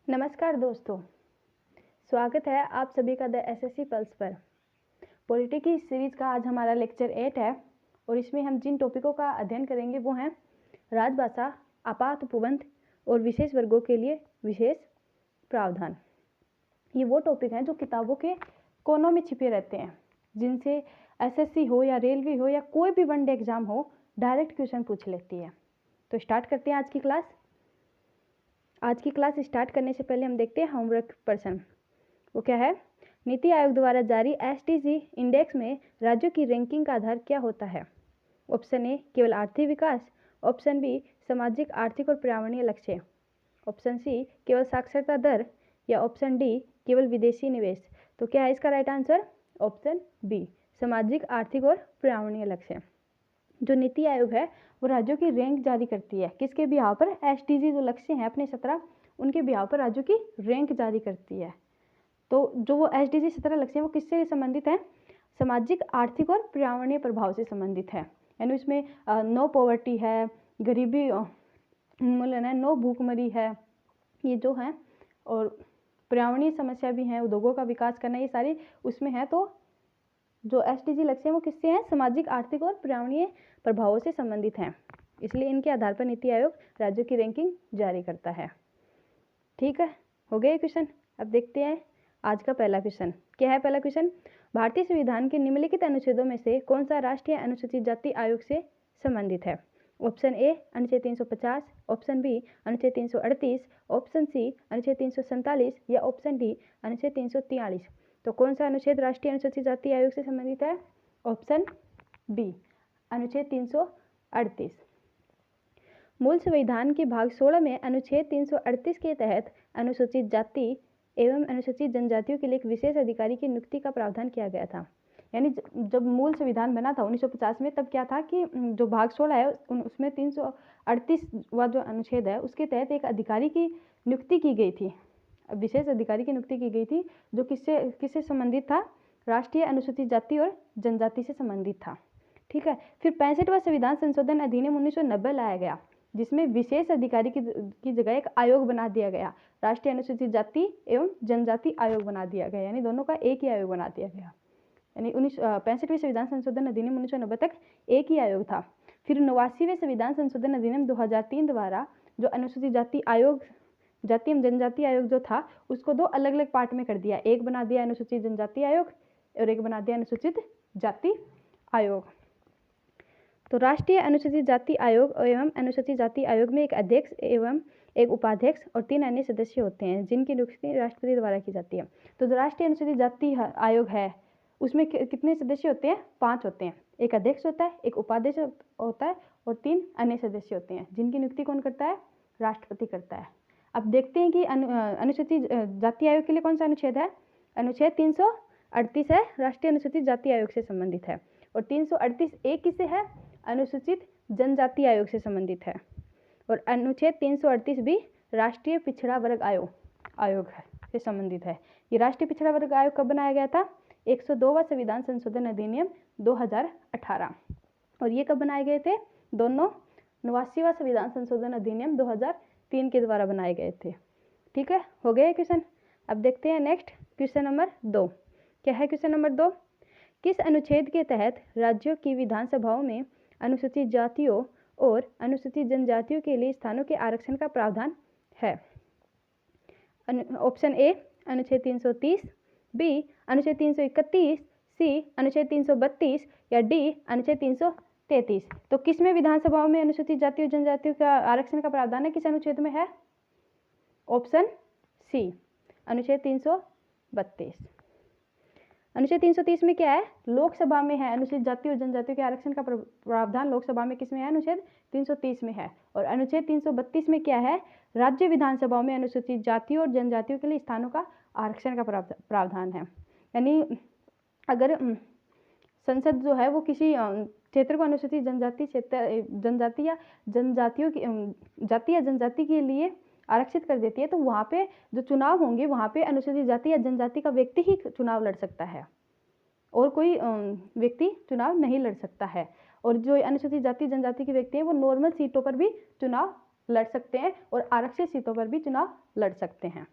नमस्कार दोस्तों, स्वागत है आप सभी का द एसएससी पल्स पर। पॉलिटी की सीरीज का आज हमारा लेक्चर 8 है और इसमें हम जिन टॉपिकों का अध्ययन करेंगे वो हैं राजभाषा, आपात उपबंध और विशेष वर्गों के लिए विशेष प्रावधान। ये वो टॉपिक हैं जो किताबों के कोनों में छिपे रहते हैं, जिनसे एसएससी हो या रेलवे हो या कोई भी वनडे एग्जाम हो, डायरेक्ट क्वेश्चन पूछ लेती है। तो स्टार्ट करते हैं आज की क्लास। आज की क्लास स्टार्ट करने से पहले हम देखते हैं होमवर्क पर्सन। वो क्या है? नीति आयोग द्वारा जारी एसडीजी इंडेक्स में राज्यों की रैंकिंग का आधार क्या होता है? ऑप्शन ए केवल आर्थिक विकास, ऑप्शन बी सामाजिक, आर्थिक और पर्यावरणीय लक्ष्य, ऑप्शन सी केवल साक्षरता दर, या ऑप्शन डी केवल विदेशी निवेश। तो क्या है इसका राइट आंसर? ऑप्शन बी, सामाजिक, आर्थिक और पर्यावरणीय लक्ष्य। जो नीति आयोग है वो राज्यों की रैंक जारी करती है। किसके बिहाव पर? एसडीजी जो लक्ष्य हैं अपने 17, उनके बिहाव पर राज्यों की रैंक जारी करती है। तो जो वो एसडीजी 17 लक्ष्य हैं वो किससे संबंधित हैं? सामाजिक, आर्थिक और पर्यावरणीय प्रभाव से संबंधित है। यानी इसमें नो पॉवर्टी है, गरीबी उन्मूलन है, नो भूखमरी है, ये जो है, और पर्यावरणीय समस्या भी हैं, उद्योगों का विकास करना, ये सारी उसमें है। तो जो एसडीजी लक्ष्य हैं वो किससे हैं? सामाजिक, आर्थिक और पर्यावरणीय प्रभावों से संबंधित हैं। इसलिए इनके आधार पर नीति आयोग राज्यों की रैंकिंग जारी करता है। ठीक है, हो गया क्वेश्चन। अब देखते हैं आज का पहला क्वेश्चन। क्या है पहला क्वेश्चन? भारतीय संविधान के निम्नलिखित अनुच्छेदों में से कौन सा राष्ट्रीय अनुसूचित जाति आयोग से संबंधित है? ऑप्शन ए अनुच्छेद 350, ऑप्शन बी अनुच्छेद 338, ऑप्शन सी अनुच्छेद 347 या ऑप्शन डी अनुच्छेद 343। तो कौन सा अनुच्छेद राष्ट्रीय अनुसूचित जाति आयोग से संबंधित है? ऑप्शन बी अनुच्छेद 338। मूल संविधान के भाग 16 में अनुच्छेद 338 के तहत अनुसूचित जाति एवं अनुसूचित जनजातियों के लिए एक विशेष अधिकारी की नियुक्ति का प्रावधान किया गया था। यानी जब मूल संविधान बना था 1950 में, तब क्या था कि जो भाग 16 है उसमें 338वां जो अनुच्छेद है उसके तहत एक अधिकारी की नियुक्ति की गई थी, विशेष अधिकारी की नियुक्ति की गई थी, जो किससे संबंधित था? राष्ट्रीय अनुसूचित जाति और जनजाति से संबंधित था। ठीक है, फिर 65वां संविधान संशोधन अधिनियम 1990 लाया गया, जिसमें विशेष अधिकारी की जगह एक आयोग बना दिया गया, राष्ट्रीय अनुसूचित जाति एवं जनजाति आयोग बना दिया गया। यानी दोनों का एक ही आयोग बना दिया गया। यानी 65वें संविधान संशोधन अधिनियम 1990 तक एक ही आयोग था। फिर 89वें संविधान संशोधन अधिनियम 2003 द्वारा जो अनुसूचित जाति आयोग, जाति एवं जनजाति आयोग जो था, उसको दो अलग अलग पार्ट में कर दिया। एक बना दिया अनुसूचित जनजाति आयोग और एक बना दिया अनुसूचित जाति आयोग। तो राष्ट्रीय अनुसूचित जाति आयोग एवं अनुसूचित जाति आयोग में एक अध्यक्ष एवं एक उपाध्यक्ष और 3 अन्य सदस्य होते हैं, जिनकी नियुक्ति राष्ट्रपति द्वारा की जाती है। तो जो राष्ट्रीय अनुसूचित जाति आयोग है उसमें कितने सदस्य होते हैं? 5 होते हैं। एक अध्यक्ष होता है, एक उपाध्यक्ष होता है और 3 अन्य सदस्य होते हैं, जिनकी नियुक्ति कौन करता है? राष्ट्रपति करता है। अब देखते हैं कि अनुसूचित जाति आयोग के लिए कौन सा अनुच्छेद है? अनुच्छेद 338 है, राष्ट्रीय अनुसूचित जाति आयोग से संबंधित है। और 338A किससे है? अनुसूचित जनजाति आयोग से संबंधित है। और अनुच्छेद 338 भी राष्ट्रीय पिछड़ा वर्ग आयोग है से संबंधित है। ये राष्ट्रीय पिछड़ा वर्ग आयोग कब बनाया गया था? 102वां संविधान संशोधन अधिनियम 2018। और ये कब बनाए गए थे? दोनों 89वां संविधान संशोधन अधिनियम 2003 के द्वारा बनाए गए थे। ठीक है, हो गया क्वेश्चन। अब देखते हैं नेक्स्ट क्वेश्चन नंबर 2। क्या है क्वेश्चन नंबर 2? किस अनुच्छेद के तहत राज्यों की विधानसभाओं में अनुसूचित जातियों और अनुसूचित जनजातियों के लिए स्थानों के आरक्षण का प्रावधान है? ऑप्शन ए अनुच्छेद 330, बी अनुच्छेद 331, सी अनुच्छेद 332 या डी अनुच्छेद 333। तो किस में विधानसभाओं में अनुसूचित जाति और जनजातियों का आरक्षण का प्रावधान है? किस अनुच्छेद में है? ऑप्शन सी अनुच्छेद 332। अनुच्छेद 330 में क्या है? लोकसभा में है। अनुसूचित जाति और जनजातियों के आरक्षण का प्रावधान लोकसभा में किस में है? अनुच्छेद 330 में है। और अनुच्छेद 332 में क्या है? राज्य विधानसभाओं में अनुसूचित जातियों और जनजातियों के लिए स्थानों का आरक्षण का प्रावधान है। यानी अगर संसद जो है वो किसी क्षेत्र को अनुसूचित जनजाति क्षेत्र, जनजाति या जनजातियों की जाति या जनजाति के लिए आरक्षित कर देती है, तो वहाँ पे जो चुनाव होंगे वहाँ पे अनुसूचित जाति या जनजाति का व्यक्ति ही चुनाव लड़ सकता है और कोई व्यक्ति चुनाव नहीं लड़ सकता है। और जो अनुसूचित जाति जनजाति के व्यक्ति हैं वो नॉर्मल सीटों पर भी चुनाव लड़ सकते हैं और आरक्षित सीटों पर भी चुनाव लड़ सकते हैं।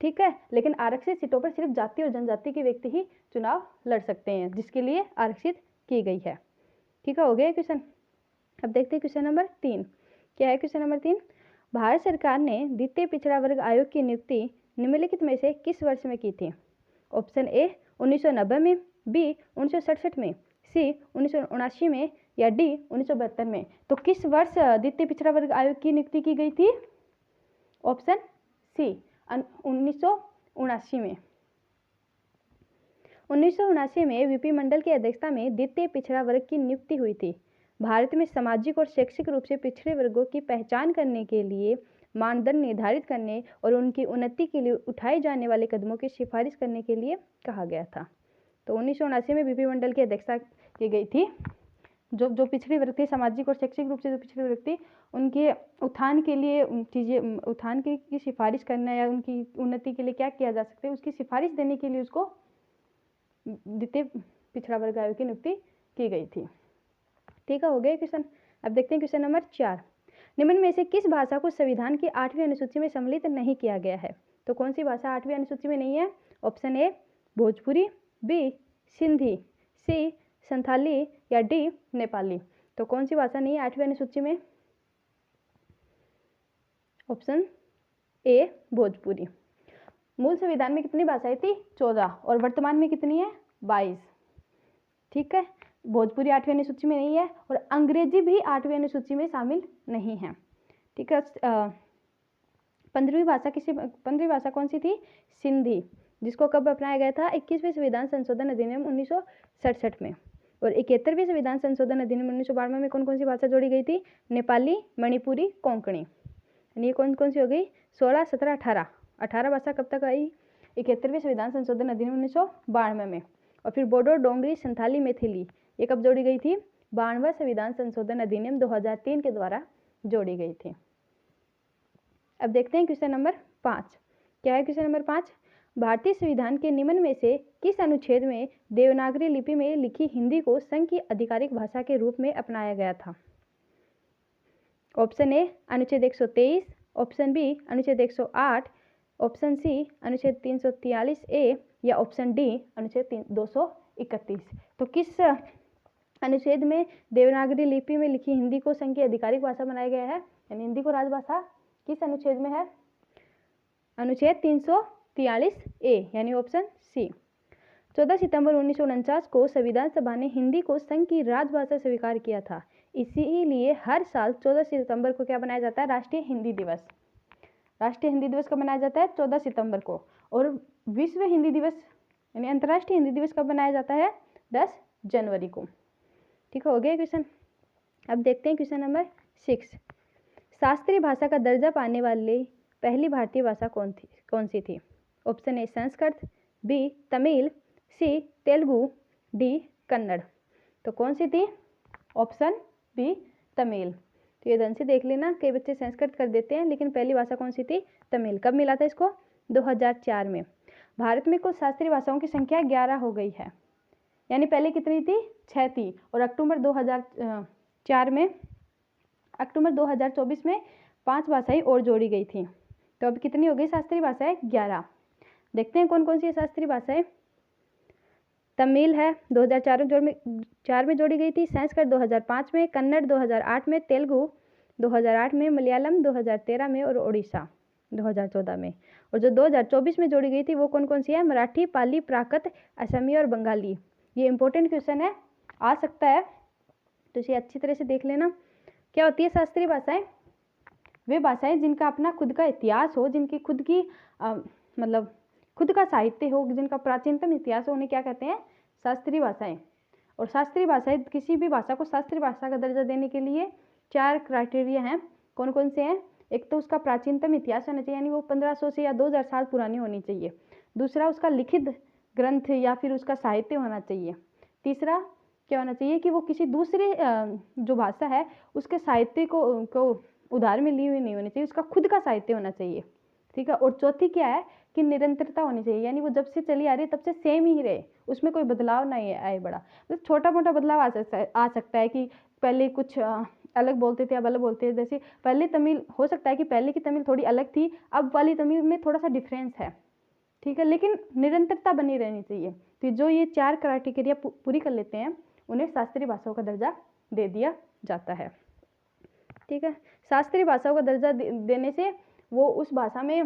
ठीक है, लेकिन आरक्षित सीटों पर सिर्फ जाति और जनजाति के व्यक्ति ही चुनाव लड़ सकते हैं, जिसके लिए आरक्षित की गई है। ठीक है, हो गया क्वेश्चन। अब देखते हैं क्वेश्चन नंबर 3। क्या है क्वेश्चन नंबर 3? भारत सरकार ने द्वितीय पिछड़ा वर्ग आयोग की नियुक्ति निम्नलिखित में से किस वर्ष में की थी? ऑप्शन ए 1990 में, बी 1967 में, सी 1979 में या डी 1972 में। तो किस वर्ष द्वितीय पिछड़ा वर्ग आयोग की नियुक्ति की गई थी? ऑप्शन सी 1979 में। 1979 में वीपी मंडल की अध्यक्षता में द्वितीय पिछड़ा वर्ग की नियुक्ति हुई थी। भारत में सामाजिक और शैक्षिक रूप से पिछड़े वर्गों की पहचान करने के लिए, मानदंड निर्धारित करने और उनकी उन्नति के लिए उठाए जाने वाले कदमों की सिफारिश करने के लिए कहा गया था। तो 1979 में वीपी मंडल की अध्यक्षता की गई थी। जो पिछड़े वर्ग थे, सामाजिक और शैक्षिक रूप से जो पिछड़े वर्ग थे, उनके उत्थान के लिए चीज़ें, उत्थान की सिफारिश करना या उनकी उन्नति के लिए क्या किया जा सकता है, उसकी सिफारिश देने के लिए उसको द्वितीय पिछड़ा वर्ग आयोग की नियुक्ति की गई थी। ठीक है, हो गया क्वेश्चन। अब देखते हैं क्वेश्चन नंबर 4। निम्न में से किस भाषा को संविधान की 8वीं अनुसूची में सम्मिलित नहीं किया गया है? तो कौन सी भाषा 8वीं अनुसूची में नहीं है? Option A Bhojpuri, B Sindhi, C Santhali या डी नेपाली। तो कौन सी भाषा नहीं है 8वीं अनुसूची में? Option A Bhojpuri. मूल संविधान में कितनी भाषाएं थी? 14, और वर्तमान में कितनी है? 22। ठीक है, भोजपुरी 8वीं अनुसूची में नहीं है और अंग्रेजी भी 8वीं अनुसूची में शामिल नहीं है। ठीक है, 15वीं भाषा कौन सी थी? सिंधी, जिसको कब अपनाया गया था? 21वें संविधान संशोधन अधिनियम 1967 में। और 71वें संविधान संशोधन अधिनियम 1992 में कौन कौन सी भाषा जोड़ी गई थी? नेपाली, मणिपुरी, कोंकणी। ये कौन कौन सी हो गई? 16, 17, 18। 18 भाषा कब तक आई? 71वें संविधान संशोधन अधिनियम 1992 में। और फिर बोडो, डोंगरी, संथाली, मैथिली, ये कब जोड़ी गई थी? 92वें संविधान संशोधन अधिनियम 2003 के द्वारा जोड़ी गई थी। अब देखते हैं क्वेश्चन नंबर 5। क्या है क्वेश्चन नंबर 5? भारतीय संविधान के निम्न में से किस अनुच्छेद में देवनागरी लिपि में लिखी हिंदी को संघ की आधिकारिक भाषा के रूप में अपनाया गया था? ऑप्शन ए अनुच्छेद 123, ऑप्शन बी अनुच्छेद 108, ऑप्शन सी अनुच्छेद 343 ए या ऑप्शन डी अनुच्छेद 231। तो किस अनुच्छेद में देवनागरी लिपि में लिखी हिंदी को संघ की आधिकारिक भाषा बनाया गया है, यानी हिंदी को राजभाषा किस अनुच्छेद में है? अनुच्छेद 343 ए, यानी ऑप्शन सी। 14 सितंबर 1949 को संविधान सभा ने हिंदी को संघ की राजभाषा स्वीकार किया था। इसीलिए हर साल 14 सितंबर को क्या बनाया जाता है? राष्ट्रीय हिंदी दिवस। राष्ट्रीय हिंदी दिवस कब मनाया जाता है? 14 सितंबर को। और विश्व हिंदी दिवस यानी अंतर्राष्ट्रीय हिंदी दिवस कब मनाया जाता है? 10 जनवरी को। ठीक हो गया क्वेश्चन। अब देखते हैं क्वेश्चन नंबर 6। शास्त्रीय भाषा का दर्जा पाने वाली पहली भारतीय भाषा कौन सी थी? Option A Sanskrit, B Tamil, C Telugu, D Kannada. तो कौन सी थी? Option B Tamil. तो ये ध्यान से देख लेना, कई बच्चे संस्कृत कर देते हैं, लेकिन पहली भाषा कौन सी थी? तमिल। कब मिला था इसको? 2004 में। भारत में कुल शास्त्रीय भाषाओं की संख्या 11 हो गई है, यानी पहले कितनी थी? 6 थी, और अक्टूबर 2024 में 5 भाषाएं और जोड़ी गई थी। तो अब कितनी हो गई शास्त्रीय भाषाएं? 11। देखते हैं कौन कौन सी शास्त्रीय भाषाएं। तमिल है 2004 में जोड़ी गई थी, संस्कृत 2005 में, कन्नड़ 2008 में, तेलुगु 2008 में, मलयालम 2013 में और ओडिशा 2014 में। और जो 2024 में जोड़ी गई थी वो कौन कौन सी है? मराठी, पाली, प्राकृत, असमी और बंगाली। ये इंपॉर्टेंट क्वेश्चन है, आ सकता है, तो इसे अच्छी तरह से देख लेना। क्या होती है शास्त्रीय भाषाएं? वे भाषाएं जिनका अपना खुद का इतिहास हो, जिनकी खुद की मतलब खुद का साहित्य हो, जिनका प्राचीनतम इतिहास हो, उन्हें क्या कहते हैं? शास्त्रीय भाषाएं। और शास्त्रीय भाषाएं, किसी भी भाषा को शास्त्रीय भाषा का दर्जा देने के लिए 4 क्राइटेरिया हैं। कौन कौन से हैं? एक तो उसका प्राचीनतम इतिहास होना चाहिए, यानी वो 1500 से या 2000 साल पुरानी होनी चाहिए। दूसरा, उसका लिखित ग्रंथ या फिर उसका साहित्य होना चाहिए। तीसरा क्या होना चाहिए? कि वो किसी दूसरे जो भाषा है उसके साहित्य को उधार में ली हुई नहीं होनी चाहिए, उसका खुद का साहित्य होना चाहिए। ठीक है। और चौथी क्या है? कि निरंतरता होनी चाहिए, यानी वो जब से चली आ रही है तब से सेम ही रहे, उसमें कोई बदलाव नहीं आए बड़ा। तो छोटा मोटा बदलाव आ सकता है कि पहले कुछ अलग बोलते थे, अब अलग बोलते हैं। जैसे पहले तमिल, हो सकता है कि पहले की तमिल थोड़ी अलग थी, अब वाली तमिल में थोड़ा सा डिफरेंस है, ठीक है, लेकिन निरंतरता बनी रहनी चाहिए। तो जो ये 4 क्राइटेरिया पूरी कर लेते हैं उन्हें शास्त्रीय भाषाओं का दर्जा दे दिया जाता है, ठीक है। शास्त्रीय भाषाओं का दर्जा देने से वो उस भाषा में,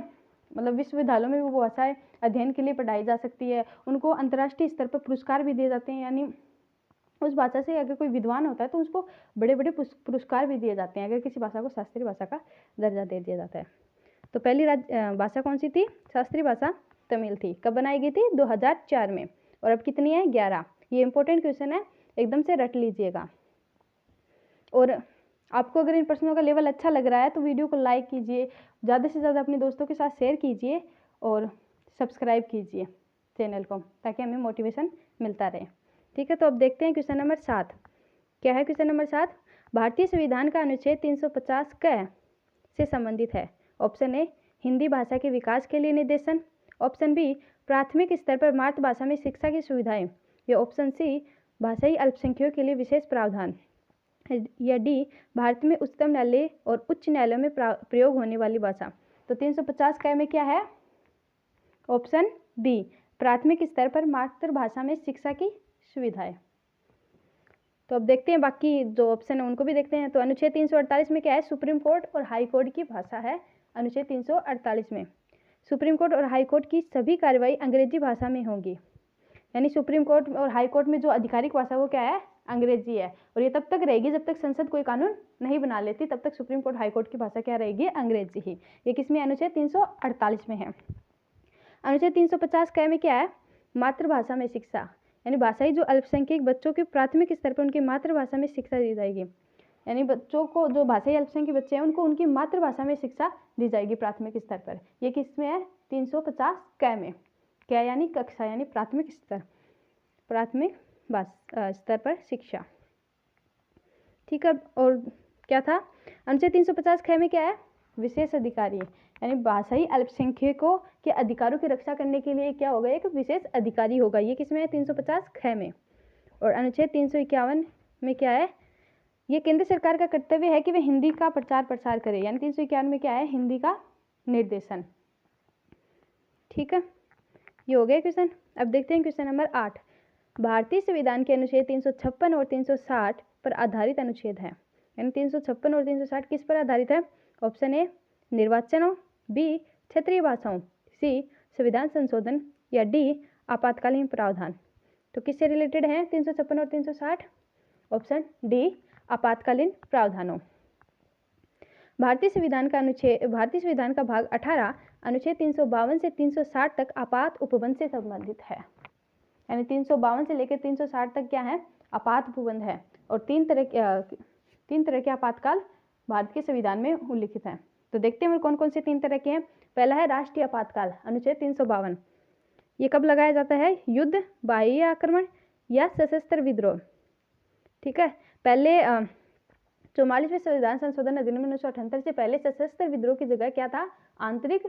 मतलब विश्वविद्यालयों में वो भाषाएं अध्ययन के लिए पढ़ाई जा सकती है, उनको अंतर्राष्ट्रीय स्तर पर पुरस्कार भी दिए जाते हैं। यानी उस भाषा से अगर कोई विद्वान होता है तो उसको बड़े बड़े पुरस्कार भी दिए जाते हैं अगर किसी भाषा को शास्त्रीय भाषा का दर्जा दे दिया जाता है। तो पहली भाषा कौन सी थी? शास्त्रीय भाषा तमिल थी। कब बनाई गई थी? 2004 में। और अब कितनी है? 11। ये इंपॉर्टेंट क्वेश्चन है, एकदम से रट लीजिएगा। और आपको अगर इन प्रश्नों का लेवल अच्छा लग रहा है तो वीडियो को लाइक कीजिए, ज़्यादा से ज़्यादा अपने दोस्तों के साथ शेयर कीजिए और सब्सक्राइब कीजिए चैनल को, ताकि हमें मोटिवेशन मिलता रहे, ठीक है। तो अब देखते हैं क्वेश्चन नंबर 7 क्या है। क्वेश्चन नंबर 7 भारतीय संविधान का अनुच्छेद 350 क से संबंधित है। ऑप्शन ए हिंदी भाषा के विकास के लिए निर्देशन, ऑप्शन बी प्राथमिक स्तर पर मातृभाषा में शिक्षा की सुविधाएं, या ऑप्शन सी भाषाई अल्पसंख्यकों के लिए विशेष प्रावधान, या डी भारत में उच्चतम न्यायालय और उच्च न्यायालयों में प्रयोग होने वाली भाषा। तो 350 क में क्या है? ऑप्शन बी प्राथमिक स्तर पर मातृभाषा में शिक्षा की सुविधाएं। तो अब देखते हैं बाकी जो ऑप्शन है उनको भी देखते हैं। तो अनुच्छेद 348 में क्या है? सुप्रीम कोर्ट और हाई कोर्ट की भाषा है। अनुच्छेद 348 में सुप्रीम कोर्ट और हाई कोर्ट की सभी कार्रवाई अंग्रेजी भाषा में होंगी। यानी सुप्रीम कोर्ट और हाई कोर्ट में जो आधिकारिक भाषा वो क्या है? अंग्रेजी है। और ये तब तक रहेगी जब तक संसद कोई कानून नहीं बना लेती, तब तक सुप्रीम कोर्ट हाई कोर्ट की भाषा क्या रहेगी? अंग्रेजी ही। ये किसमें? अनुच्छेद 348 में है। अनुच्छेद 350 क में क्या है? मातृभाषा में शिक्षा, यानी भाषाई जो अल्पसंख्यक बच्चों के प्राथमिक स्तर पर उनकी मातृभाषा में शिक्षा दी जाएगी। यानी बच्चों को, जो भाषाई अल्पसंख्यक बच्चे हैं, उनको उनकी मातृभाषा में शिक्षा दी जाएगी प्राथमिक स्तर पर। ये किसमें है? 350 क में। क्या? यानी कक्षा, यानी प्राथमिक स्तर, प्राथमिक स्तर पर शिक्षा, ठीक है। और क्या था? अनुच्छेद 350 ख में क्या है? विशेष अधिकारी, यानी भाषाई अल्पसंख्यकों के अधिकारों की रक्षा करने के लिए क्या होगा? एक विशेष अधिकारी होगा। ये किसमें है? 350 ख में। और अनुच्छेद 351 में क्या है? ये केंद्र सरकार का कर्तव्य है कि वे हिंदी का प्रचार प्रसार करे। यानी 351 में क्या है? हिंदी का निर्देशन, ठीक है। ये हो गया क्वेश्चन। अब देखते हैं क्वेश्चन नंबर 8। भारतीय संविधान के अनुच्छेद 356 और 360 पर आधारित अनुच्छेद है। यानी 356 और 360 किस पर आधारित है? ऑप्शन ए निर्वाचनों, बी क्षेत्रीय भाषाओं, सी संविधान संशोधन, या डी आपातकालीन प्रावधान। तो किससे रिलेटेड है 356 और 360? ऑप्शन डी आपातकालीन प्रावधानों। भारतीय संविधान का भाग 18 अनुच्छेद 352 से 360 तक आपात उपबंध से संबंधित है। यानी 352 से लेकर 360 तक क्या है? आपात उपबंध है। और तीन तरह के आपातकाल भारत के संविधान में उल्लिखित हैं। तो देखते हैं कौन कौन से 3 तरह के हैं। पहला है राष्ट्रीय आपातकाल, अनुच्छेद 352। ये कब लगाया जाता है? युद्ध, बाह्य आक्रमण या सशस्त्र विद्रोह, ठीक है। पहले 44वें संविधान संशोधन अधिनियम 1978 से पहले सशस्त्र विद्रोह की जगह क्या था? आंतरिक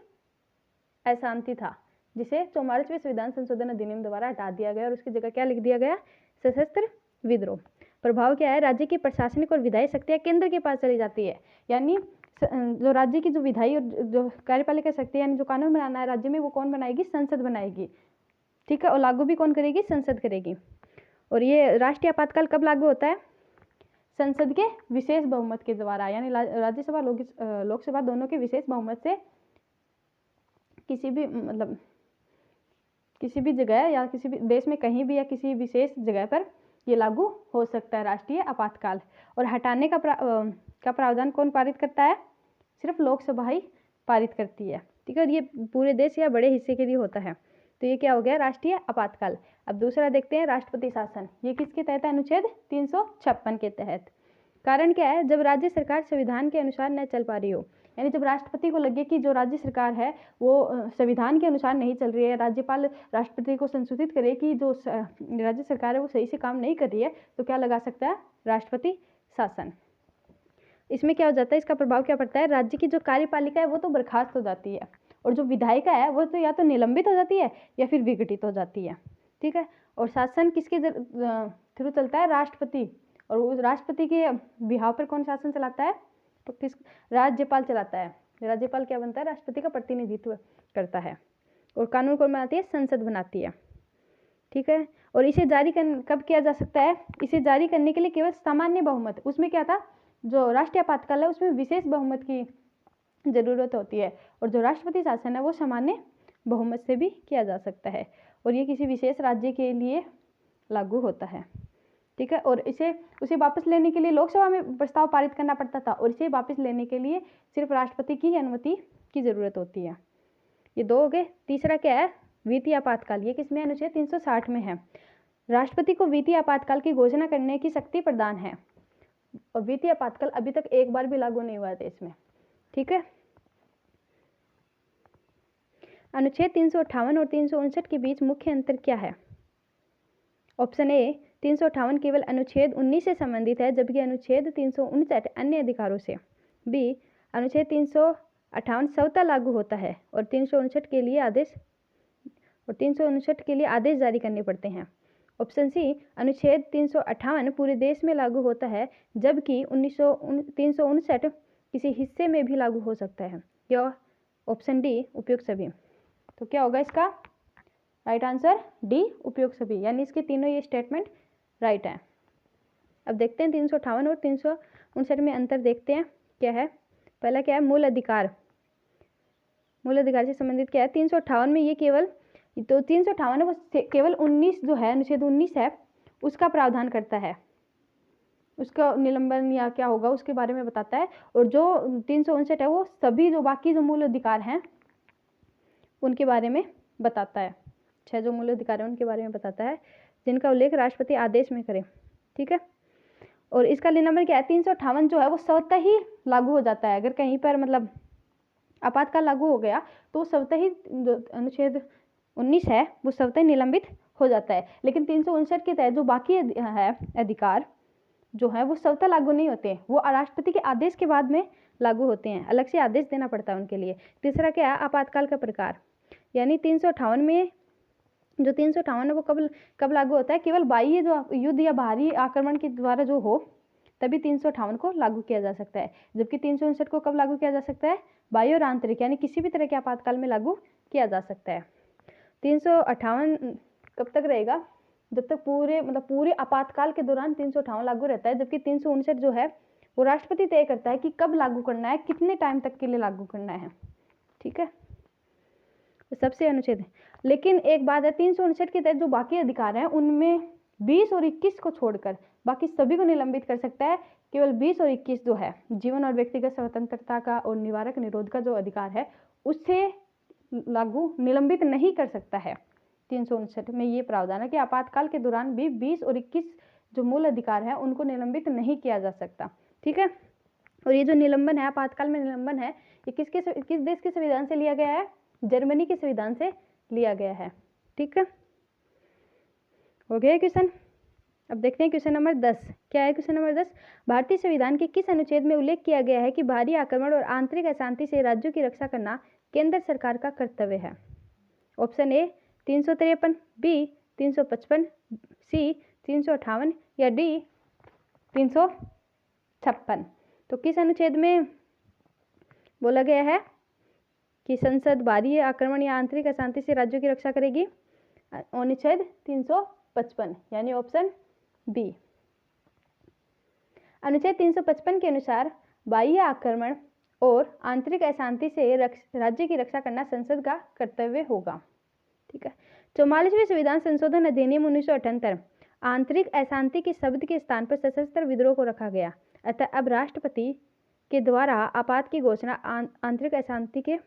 अशांति था, जिसे 44वें संविधान संशोधन अधिनियम द्वारा हटा दिया गया और उसकी जगह क्या लिख दिया गया? सशस्त्र विद्रोह। प्रभाव क्या है? राज्य की प्रशासनिक और विधायी शक्तियां केंद्र के पास चली जाती है। यानी जो राज्य की जो विधायी और जो कार्यपालिका शक्ति, यानी जो कानून बनाना है राज्य में, वो कौन बनाएगी? संसद बनाएगी, ठीक है। और लागू भी कौन करेगी? संसद करेगी। और ये राष्ट्रीय आपातकाल कब लागू होता है? संसद के विशेष बहुमत के द्वारा, यानी राज्यसभा लोकसभा दोनों के विशेष बहुमत से किसी भी जगह या किसी भी देश में कहीं भी या किसी विशेष जगह पर ये लागू हो सकता है राष्ट्रीय आपातकाल। और हटाने का प्रावधान कौन पारित करता है? सिर्फ लोकसभा ही पारित करती है, ठीक है। और ये पूरे देश या बड़े हिस्से के लिए होता है। तो ये क्या हो गया? राष्ट्रीय आपातकाल। अब दूसरा देखते हैं राष्ट्रपति शासन। ये किसके तहत है? अनुच्छेद 356 के तहत। कारण क्या है? जब राज्य सरकार संविधान के अनुसार न चल पा रही हो, यानी जब राष्ट्रपति को लगे कि जो राज्य सरकार है वो संविधान के अनुसार नहीं चल रही है, राज्यपाल राष्ट्रपति को संशोधित करे कि जो राज्य सरकार है वो सही से काम नहीं कर रही है, तो क्या लगा सकता है? राष्ट्रपति शासन। इसमें क्या हो जाता है? इसका प्रभाव क्या पड़ता है? राज्य की जो कार्यपालिका है वो तो बर्खास्त हो जाती है, और जो विधायिका है वो तो या तो निलंबित हो जाती है या फिर विघटित हो जाती है, ठीक है। और शासन किसके थ्रू चलता है? राष्ट्रपति और उस राष्ट्रपति के बिहाव पर कौन शासन चलाता है? तो किस? राज्यपाल चलाता है। राज्यपाल क्या बनता है? राष्ट्रपति का प्रतिनिधित्व करता है। और कानून कौन बनाती है? संसद बनाती है। ठीक है। और इसे जारी कब किया जा सकता है? इसे जारी करने के लिए केवल सामान्य बहुमत, उसमें क्या था, जो राष्ट्रीय आपातकाल है उसमें विशेष बहुमत की जरूरत होती है, और जो राष्ट्रपति शासन है वो सामान्य बहुमत से भी किया जा सकता है, और ये किसी विशेष राज्य के लिए लागू होता है। ठीक है। और उसे वापस लेने के लिए लोकसभा में प्रस्ताव पारित करना पड़ता था, और इसे वापस लेने के लिए सिर्फ राष्ट्रपति की अनुमति की जरूरत होती है। ये दो हो गए। तीसरा क्या है? वित्तीय आपातकाल। ये किसमें? अनुच्छेद 360 में है। राष्ट्रपति को वित्तीय आपातकाल की घोषणा करने की शक्ति प्रदान है, और वित्तीय आपातकाल अभी तक एक बार भी लागू नहीं हुआ देश में। ठीक है। अनुच्छेद 358 और 359 के बीच मुख्य अंतर क्या है? ऑप्शन ए, 358 केवल अनुच्छेद 19 से संबंधित है, जबकि अनुच्छेद 359 अन्य अधिकारों से। बी, अनुच्छेद 358 स्वतः लागू होता है, और 359 के लिए आदेश जारी करने पड़ते हैं। ऑप्शन सी, अनुच्छेद 358 पूरे देश में लागू होता है, जबकि 359 किसी हिस्से में भी लागू हो सकता है। या ऑप्शन डी, उपयुक्त सभी। तो क्या होगा इसका राइट आंसर? डी, उपयुक्त सभी, यानी इसके तीनों ये स्टेटमेंट राइट है। अब देखते हैं 358 और 359 में अंतर देखते हैं क्या है। पहला क्या है? मूल अधिकार। मूल अधिकार से संबंधित क्या है? 358 में ये केवल, तो 358 वो केवल 19 जो है, अनुच्छेद 19 है, उसका प्रावधान करता है, उसका निलंबन या क्या होगा उसके बारे में बताता है। और जो 359 है वो सभी जो बाकी जो मूल अधिकार हैं उनके बारे में बताता है। 6 जो मूल अधिकार हैं उनके बारे में बताता है, जिनका उल्लेख राष्ट्रपति आदेश में करे। ठीक है। और इसका निलंबन क्या है? 358 जो है वो स्वतः ही लागू हो जाता है। अगर कहीं पर मतलब आपातकाल लागू हो गया तो स्वतः ही जो अनुच्छेद 19 है वो स्वतः निलंबित हो जाता है। लेकिन 359 के तहत जो बाकी है अधिकार जो है वो स्वतः लागू नहीं होते, वो राष्ट्रपति के आदेश के बाद में लागू होते हैं, अलग से आदेश देना पड़ता है उनके लिए। तीसरा क्या है? आपातकाल का प्रकार। यानी 358 में जो 358 है वो कब लागू होता है? केवल बाह्य जो युद्ध या बाहरी आक्रमण के द्वारा जो हो तभी 358 को लागू किया जा सकता है, जबकि 359 को कब लागू किया जा सकता है? बाह्य और आंतरिक, यानी किसी भी तरह के आपातकाल में लागू किया जा सकता है। 358 कब तक रहेगा? जब तक पूरे आपातकाल के दौरान 358 लागू रहता है, जबकि 359 जो है वो राष्ट्रपति तय करता है कि कब लागू करना है, कितने टाइम तक के लिए लागू करना है। ठीक है। तो सबसे अनुच्छेद है। लेकिन एक बात है, 359 के तहत जो बाकी अधिकार हैं उनमें 20 और 21 को छोड़कर बाकी सभी को निलंबित कर सकता है। केवल 20 और 21 जो है जीवन और व्यक्तिगत स्वतंत्रता का और निवारक निरोध का जो अधिकार है उससे लागू निलंबित नहीं कर सकता है। 359 में ये प्रावधान है कि आपातकाल के दौरान भी 20 और 21 जो मूल अधिकार है उनको निलंबित नहीं किया जा सकता। ठीक है। और ये जो निलंबन है, आपातकाल में निलंबन है, ये किस देश के संविधान से लिया गया है? जर्मनी के संविधान से लिया गया है। ठीक है। हो गया क्वेश्चन। अब देखते हैं क्वेश्चन नंबर 10। क्या है क्वेश्चन नंबर 10? भारतीय संविधान के किस अनुच्छेद में उल्लेख किया गया है कि बाहरी आक्रमण और आंतरिक अशांति से राज्यों की रक्षा करना केंद्र सरकार का कर्तव्य है? ऑप्शन ए 353, बी 355, सी 358 या डी 356। तो किस अनुच्छेद में बोला गया है कि संसद बाहरी आक्रमण या आंतरिक अशांति से राज्यों की रक्षा करेगी? अनुच्छेद 355, यानी ऑप्शन बी। अनुच्छेद 355 के अनुसार बाह्य आक्रमण और आंतरिक अशांति से राज्य की रक्षा करना संसद का कर्तव्य होगा। ठीक है। 44वें संविधान संशोधन अधिनियम 1978 आंतरिक अशांति के शब्द के स्थान पर सशस्त्र विद्रोह को रखा गया। अतः अब राष्ट्रपति के द्वारा आपात की घोषणा आंतरिक अशांति के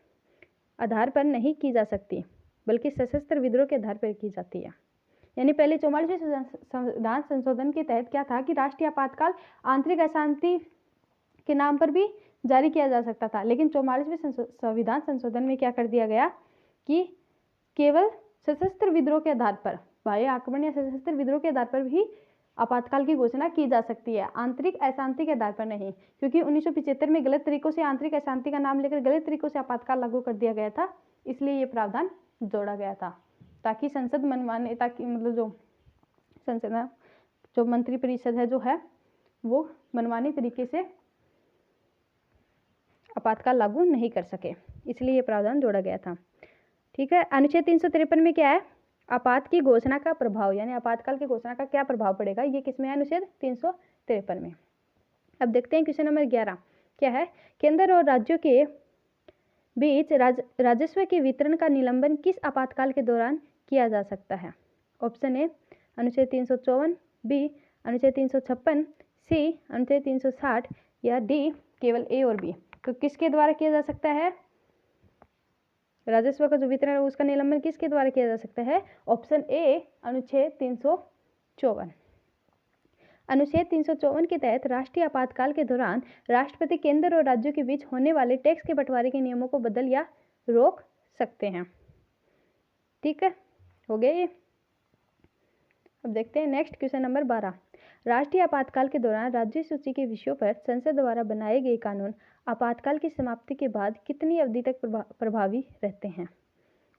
आधार पर नहीं की जा सकती, बल्कि सशस्त्र विद्रोह के आधार पर की जाती है। यानी पहले 44वें संविधान संशोधन के तहत क्या था कि राष्ट्रीय आपातकाल आंतरिक अशांति के नाम पर भी जारी किया जा सकता था, लेकिन 44वें संविधान संशोधन में क्या कर दिया गया कि केवल सशस्त्र विद्रोह के आधार पर, बाह्य आक्रमण या सशस्त्र विद्रोह के आधार पर भी आपातकाल की घोषणा की जा सकती है, आंतरिक अशांति के आधार पर नहीं। क्योंकि 1975 में गलत तरीकों से आंतरिक अशांति का नाम लेकर गलत तरीकों से आपातकाल लागू कर दिया गया था, इसलिए ये प्रावधान जोड़ा गया था, ताकि संसद मनमाने, ताकि मतलब जो संसद जो मंत्रिपरिषद है जो है वो मनमानी तरीके से आपातकाल लागू नहीं कर सके, इसलिए ये प्रावधान जोड़ा गया था। ठीक है, अनुच्छेद 353 में क्या है, आपात की घोषणा का प्रभाव, यानी आपातकाल की घोषणा का क्या प्रभाव पड़ेगा, ये किसमें है, अनुच्छेद 353 में। अब देखते हैं क्वेश्चन नंबर 11 क्या है, केंद्र और राज्यों के बीच राजस्व के वितरण का निलंबन किस आपातकाल के दौरान किया जा सकता है। ऑप्शन ए अनुच्छेद 354, बी अनुच्छेद 356, सी अनुच्छेद 360 या डी केवल ए और बी। तो किसके द्वारा किया जा सकता है, राजस्व का जो वितरण है उसका निलंबन किसके द्वारा किया जा सकता है, ऑप्शन ए अनुच्छेद 354। अनुच्छेद 354 के तहत राष्ट्रीय आपातकाल के दौरान राष्ट्रपति केंद्र और राज्यों के बीच होने वाले टैक्स के बंटवारे के नियमों को बदल या रोक सकते हैं। ठीक है, हो गया ये। अब देखते हैं नेक्स्ट क्वेश्चन नंबर 12, राष्ट्रीय आपातकाल के दौरान राज्य सूची के विषयों पर संसद द्वारा बनाए गए कानून आपातकाल की समाप्ति के बाद कितनी अवधि तक प्रभावी रहते हैं।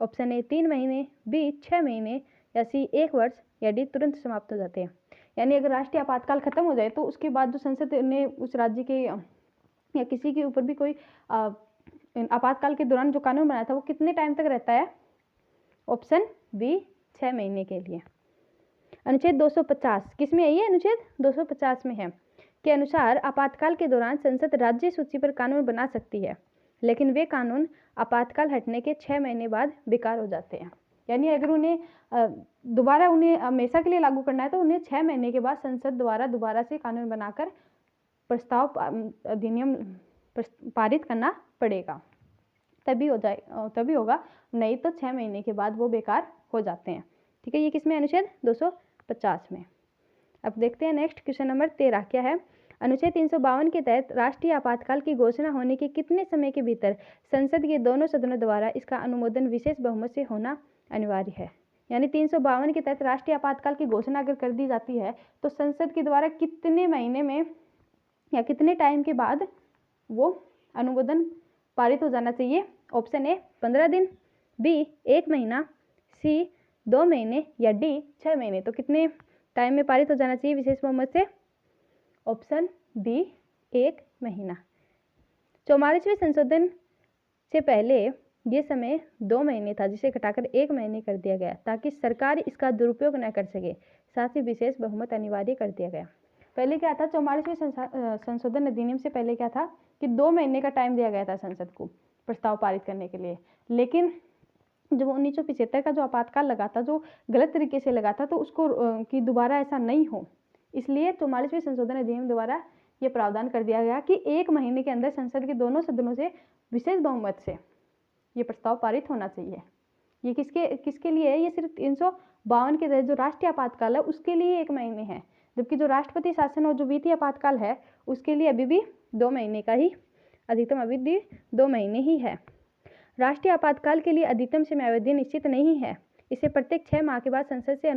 ऑप्शन ए 3 महीने, बी 6 महीने या सी 1 वर्ष या डी तुरंत समाप्त हो जाते हैं। यानी अगर राष्ट्रीय आपातकाल खत्म हो जाए तो उसके बाद जो संसद ने उस राज्य के या किसी के ऊपर भी कोई आपातकाल के दौरान जो कानून बनाया था वो कितने टाइम तक रहता है, ऑप्शन बी 6 महीने के लिए। अनुच्छेद 250 किस में है ये, अनुच्छेद 250 में है, के अनुसार आपातकाल के दौरान संसद राज्य सूची पर कानून बना सकती है, लेकिन वे कानून आपातकाल हटने के 6 महीने बाद बेकार हो जाते हैं। यानी अगर उन्हें दोबारा उन्हें हमेशा के लिए लागू करना है तो उन्हें 6 महीने के बाद संसद द्वारा दोबारा से कानून बनाकर प्रस्ताव अधिनियम पारित करना पड़ेगा, तभी होगा, नहीं तो 6 महीने के बाद वो बेकार हो जाते हैं। ठीक है, ये किसमें, अनुच्छेद 250 में। अब देखते हैं नेक्स्ट क्वेश्चन नंबर 13 क्या है, अनुच्छेद 352 के तहत राष्ट्रीय आपातकाल की घोषणा होने के कितने समय के भीतर संसद के दोनों सदनों द्वारा इसका अनुमोदन विशेष बहुमत से होना अनिवार्य है। यानी 352 के तहत राष्ट्रीय आपातकाल की घोषणा अगर कर दी जाती है तो संसद के द्वारा कितने महीने में या कितने टाइम के बाद वो अनुमोदन पारित हो जाना चाहिए। ऑप्शन ए 15 दिन, बी 1 महीना, सी 2 महीने या डी 6 महीने। तो कितने टाइम में पारित हो जाना चाहिए विशेष बहुमत से, ऑप्शन बी 1 महीना। 44वें संशोधन से पहले ये समय 2 महीने था जिसे घटाकर 1 महीने कर दिया गया ताकि सरकार इसका दुरुपयोग न कर सके, साथ ही विशेष बहुमत अनिवार्य कर दिया गया। पहले क्या था, 44वें संशोधन अधिनियम से पहले क्या था कि 2 महीने का टाइम दिया गया था संसद को प्रस्ताव पारित करने के लिए, लेकिन जब 1975 का जो आपातकाल लगा था, जो गलत तरीके से लगा था, तो उसको कि दोबारा ऐसा नहीं हो, इसलिए 44वें संशोधन अधिनियम द्वारा ये प्रावधान कर दिया गया कि 1 महीने के अंदर संसद के दोनों सदनों से विशेष बहुमत से ये प्रस्ताव पारित होना चाहिए। ये किसके लिए है, ये सिर्फ 352 के तहत जो राष्ट्रीय आपातकाल है उसके लिए 1 महीने है, जबकि जो राष्ट्रपति शासन और जो वित्तीय आपातकाल है उसके लिए अभी भी 2 महीने का ही अधिकतम अवधि 2 महीने ही है। राष्ट्रीय आपातकाल के लिए अधिकतम समयावधि निश्चित नहीं है, इसे प्रत्येक 6 माह के बाद संसद से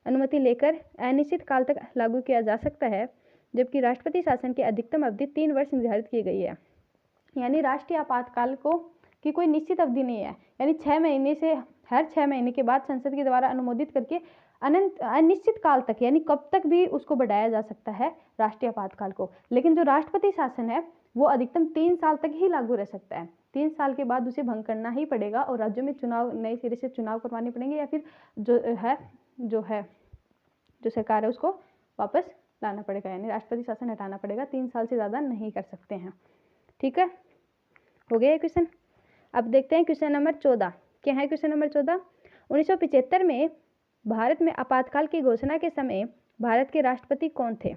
अनुमति लेकर अनिश्चित काल तक लागू किया जा सकता है, जबकि राष्ट्रपति शासन की अधिकतम अवधि 3 वर्ष निर्धारित की गई है। यानी राष्ट्रीय आपातकाल की कोई निश्चित अवधि नहीं है, यानी 6 महीने से हर 6 महीने के बाद संसद के द्वारा अनुमोदित करके अनिश्चित काल तक, यानी कब तक भी उसको बढ़ाया जा सकता है राष्ट्रीय आपातकाल को। लेकिन जो राष्ट्रपति शासन है वो अधिकतम 3 साल तक ही लागू रह सकता है, 3 साल के बाद उसे भंग करना ही पड़ेगा और राज्यों में नए सिरे से चुनाव करवाने पड़ेंगे, या फिर जो सरकार है उसको वापस लाना पड़ेगा, यानी राष्ट्रपति शासन हटाना पड़ेगा, 3 साल से ज़्यादा नहीं कर सकते हैं। ठीक है, हो गया क्वेश्चन। अब देखते हैं क्वेश्चन नंबर 14 क्या है। क्वेश्चन नंबर 14, 1975 में भारत में आपातकाल की घोषणा के समय भारत के राष्ट्रपति कौन थे।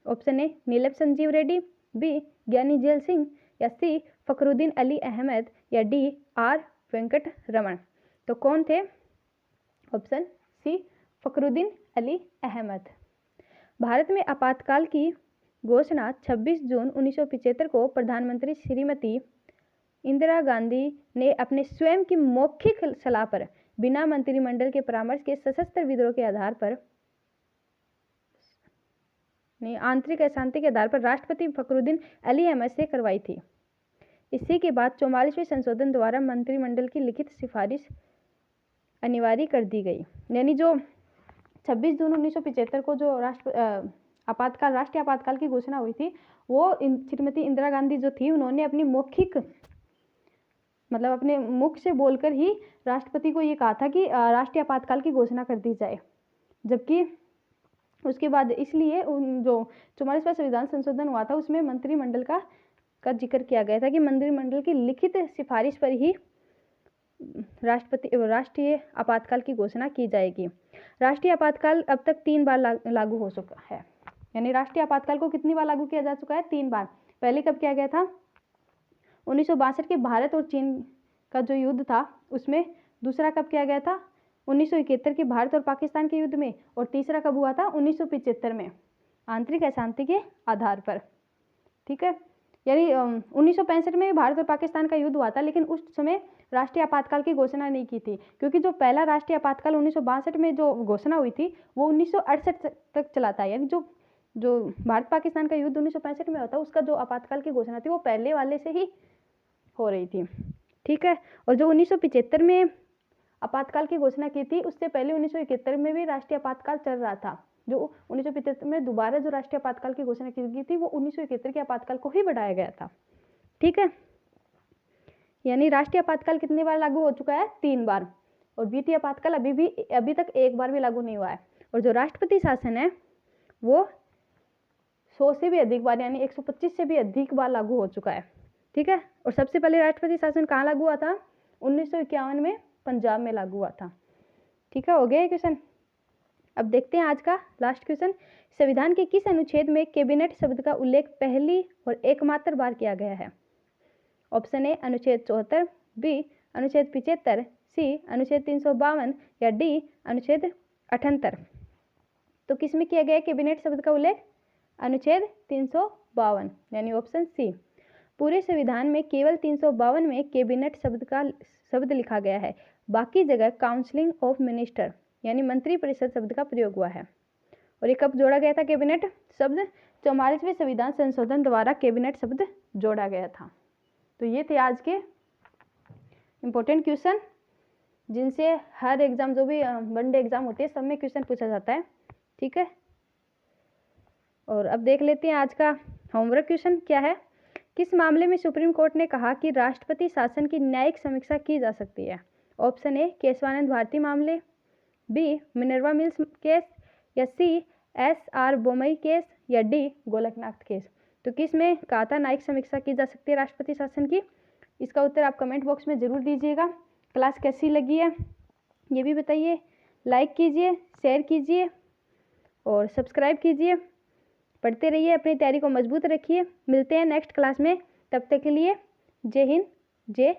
Option A Neelam Sanjiva Reddy, B Giani Zail Singh या सी फखरुद्दीन अली अहमद या डी आर वेंकट रमन। तो कौन थे, ऑप्शन सी फखरुद्दीन अली अहमद। भारत में आपातकाल की घोषणा 26 जून 1975 को प्रधानमंत्री श्रीमती इंदिरा गांधी ने अपने स्वयं की मौखिक सलाह पर बिना मंत्रिमंडल के परामर्श के सशस्त्र विद्रोह के आधार पर आंतरिक अशांति के आधार पर राष्ट्रपति फखरुद्दीन अली अहमद से करवाई थी। इसी के बाद 44वें संशोधन द्वारा मंत्रिमंडल की लिखित सिफारिश अनिवार्य कर दी गई। यानी जो 26 जून 1975 को जो आपातकाल, राष्ट्रीय आपातकाल की घोषणा हुई थी, वो श्रीमती इंदिरा गांधी जो थी उन्होंने अपनी मौखिक मतलब अपने मुख से बोलकर ही राष्ट्रपति को ये कहा था कि राष्ट्रीय आपातकाल की घोषणा कर दी जाए। जबकि उसके बाद इसलिए जो 44वां संविधान संशोधन हुआ था उसमें मंत्रिमंडल का जिक्र किया गया था कि मंत्रिमंडल की लिखित सिफारिश पर ही राष्ट्रीय आपातकाल की घोषणा की जाएगी। राष्ट्रीय आपातकाल अब तक 3 बार लागू हो चुका है, यानी राष्ट्रीय आपातकाल को कितनी बार लागू किया जा चुका है? 3 बार। पहले कब किया गया था? 1962 के भारत और चीन का जो युद्ध था उसमें। दूसरा कब किया गया था? 1971 के भारत और पाकिस्तान के युद्ध में। और तीसरा कब हुआ था? 1975 में, आंतरिक अशांति के आधार पर। ठीक है, यानी 1965 में भारत और पाकिस्तान का युद्ध हुआ था, लेकिन उस समय राष्ट्रीय आपातकाल की घोषणा नहीं की थी, क्योंकि जो पहला राष्ट्रीय आपातकाल 1962 में जो घोषणा हुई थी वो 1968 तक चला था। यानी जो भारत पाकिस्तान का युद्ध 1965 में होता उसका जो आपातकाल की घोषणा थी वो पहले वाले से ही हो रही थी। ठीक है, और जो 1975 में आपातकाल की घोषणा की थी उससे पहले 1971 में भी राष्ट्रीय आपातकाल चल रहा था। जो 1975 में दोबारा जो राष्ट्रीय आपातकाल की घोषणा की गई थी वो 1971 के आपातकाल को ही बढ़ाया गया था। ठीक है, यानी राष्ट्रीय आपातकाल कितनी बार लागू हो चुका है? 3 बार। और वित्तीय आपातकाल अभी तक 1 बार भी लागू नहीं हुआ है। और जो राष्ट्रपति शासन है वो 100 से भी अधिक बार, यानी 125 से भी अधिक बार लागू हो चुका है। ठीक है, और सबसे पहले राष्ट्रपति शासन कहाँ लागू हुआ था? 1951 में पंजाब में लागू हुआ था। ठीक है, हो गया क्वेश्चन। अब देखते हैं आज का लास्ट क्वेश्चन। संविधान के किस अनुच्छेद में कैबिनेट शब्द का उल्लेख पहली और एकमात्र बार किया गया है? ऑप्शन ए अनुच्छेद 74, बी अनुच्छेद 75, सी अनुच्छेद 352 या डी अनुच्छेद 78। तो किस में किया गया कैबिनेट शब्द का उल्लेख? अनुच्छेद 352, यानी ऑप्शन सी। पूरे संविधान में केवल 352 में कैबिनेट शब्द लिखा गया है, बाकी जगह काउंसिलिंग ऑफ मिनिस्टर यानी मंत्रिपरिषद शब्द का प्रयोग हुआ है। और ये कब जोड़ा गया था कैबिनेट शब्द? 44वें संविधान संशोधन द्वारा कैबिनेट शब्द जोड़ा गया था। तो ये थे आज के इंपॉर्टेंट क्वेश्चन, जिनसे हर एग्जाम जो भी वनडे एग्जाम होते हैं सब में क्वेश्चन पूछा जाता है। ठीक है, और अब देख लेते हैं आज का होमवर्क क्वेश्चन क्या है। किस मामले में सुप्रीम कोर्ट ने कहा कि राष्ट्रपति शासन की न्यायिक समीक्षा की जा सकती है? ऑप्शन ए केशवानंद भारती मामले, बी मिनर्वा मिल्स केस, या सी SR बोमई केस, या डी गोलकनाथ केस। तो किस में कहा था न्यायिक समीक्षा की जा सकती है राष्ट्रपति शासन की? इसका उत्तर आप कमेंट बॉक्स में जरूर दीजिएगा। क्लास कैसी लगी है ये भी बताइए। लाइक कीजिए, शेयर कीजिए और सब्सक्राइब कीजिए। पढ़ते रहिए, अपनी तैयारी को मजबूत रखिए। मिलते हैं नेक्स्ट क्लास में, तब तक के लिए जय हिंद, जय